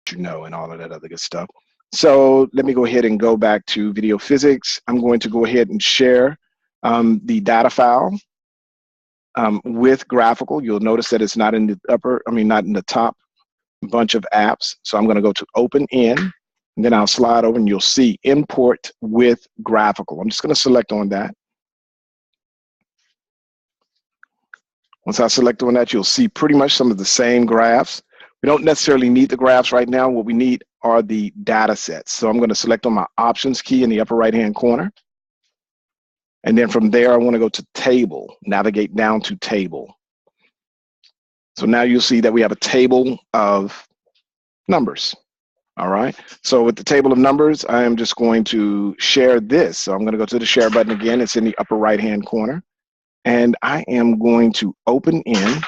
you know, and all of that other good stuff. So let me go ahead and go back to video physics. I'm going to go ahead and share the data file with graphical. You'll notice that it's not in the not in the top bunch of apps. So I'm going to go to open in, and then I'll slide over and you'll see import with graphical. I'm just going to select on that. Once I select on that, you'll see pretty much some of the same graphs. We don't necessarily need the graphs right now. What we need are the data sets. So I'm going to select on my options key in the upper right hand corner. And then from there, I want to go to table, navigate down to table. So now you'll see that we have a table of numbers. All right. So with the table of numbers, I am just going to share this. So I'm going to go to the share button again. It's in the upper right hand corner. And I am going to open in.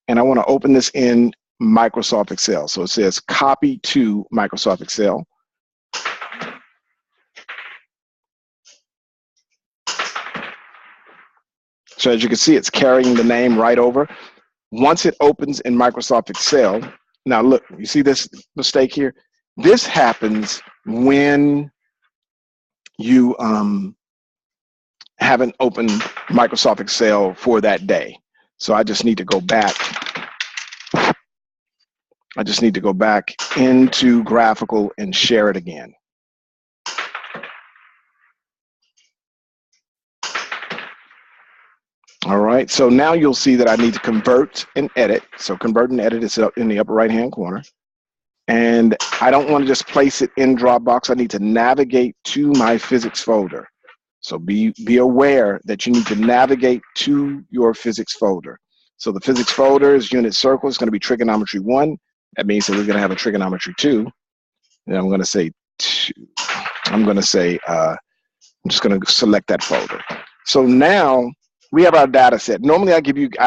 And I want to open this in Microsoft Excel. So it says copy to Microsoft Excel. So as you can see, it's carrying the name right over. Once it opens in Microsoft Excel, now look, you see this mistake here? This happens when you haven't opened Microsoft Excel for that day. So I just need to go back. I just need to go back into graphical and share it again. All right, so now you'll see that I need to convert and edit. So convert and edit is up in the upper right-hand corner. And I don't want to just place it in Dropbox. I need to navigate to my physics folder. So be aware that you need to navigate to your physics folder. So the physics folder is unit circle. It's going to be trigonometry 1. That means that we're going to have a trigonometry 2. And I'm going to say 2. I'm just going to select that folder. So now we have our data set. Normally I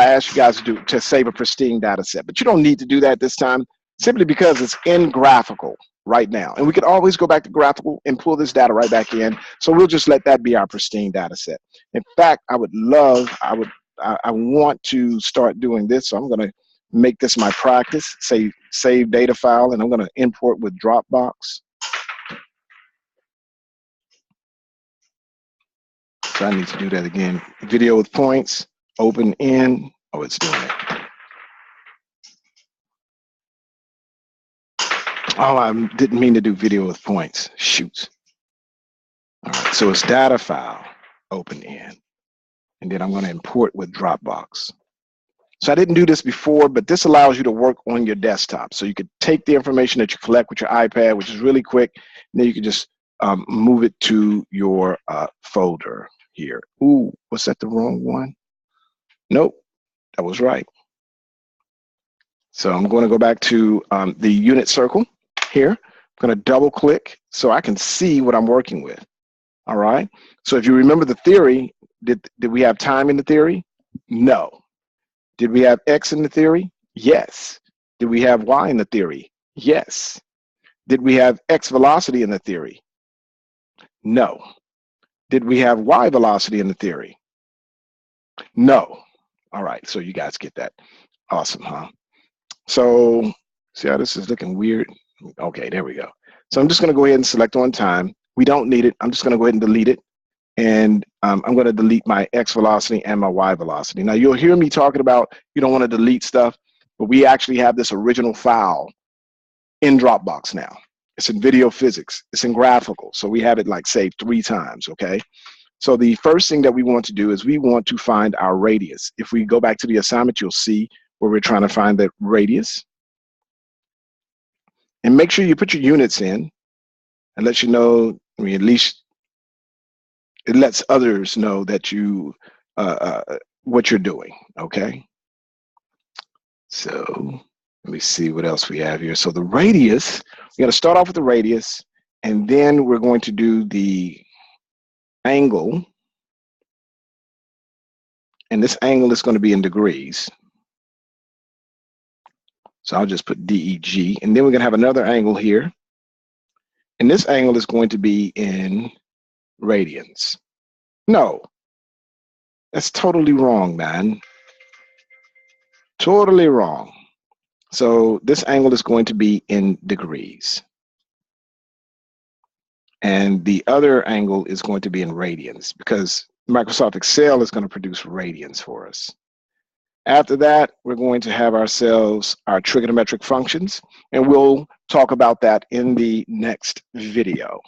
ask you guys to save a pristine data set, but you don't need to do that this time simply because it's in graphical right now. And we could always go back to graphical and pull this data right back in. So we'll just let that be our pristine data set. In fact, I want to start doing this. So I'm going to make this my practice, say save data file, and I'm going to import with Dropbox. So I need to do that again. Video with points, open in. Oh, it's doing it. Oh, I didn't mean to do video with points. Shoot. All right, so it's data file, open in. And then I'm going to import with Dropbox. So I didn't do this before, but this allows you to work on your desktop. So you could take the information that you collect with your iPad, which is really quick, and then you can just move it to your folder here. Ooh, was that the wrong one? Nope, that was right. So I'm going to go back to the unit circle here. I'm going to double click so I can see what I'm working with. All right. So if you remember the theory, did we have time in the theory? No. Did we have X in the theory? Yes. Did we have Y in the theory? Yes. Did we have X velocity in the theory? No. Did we have Y velocity in the theory? No. All right, so you guys get that. Awesome, huh? So see how this is looking weird? Okay, there we go. So I'm just gonna go ahead and select on time. We don't need it. I'm just gonna go ahead and delete it. And I'm gonna delete my X velocity and my Y velocity. Now you'll hear me talking about you don't wanna delete stuff, but we actually have this original file in Dropbox now. It's in video physics, it's in graphical. So we have it like saved 3 times, okay? So the first thing that we want to do is we want to find our radius. If we go back to the assignment, you'll see where we're trying to find the radius. And make sure you put your units in and let you know, I mean, at least it lets others know that you, what you're doing, okay? So let me see what else we have here. So the radius, we got to start off with the radius, and then we're going to do the angle. And this angle is going to be in degrees. So I'll just put DEG. And then we're going to have another angle here. And this angle is going to be in radians. No, that's totally wrong, man. Totally wrong. So this angle is going to be in degrees. And the other angle is going to be in radians because Microsoft Excel is going to produce radians for us. After that, we're going to have ourselves our trigonometric functions, and we'll talk about that in the next video.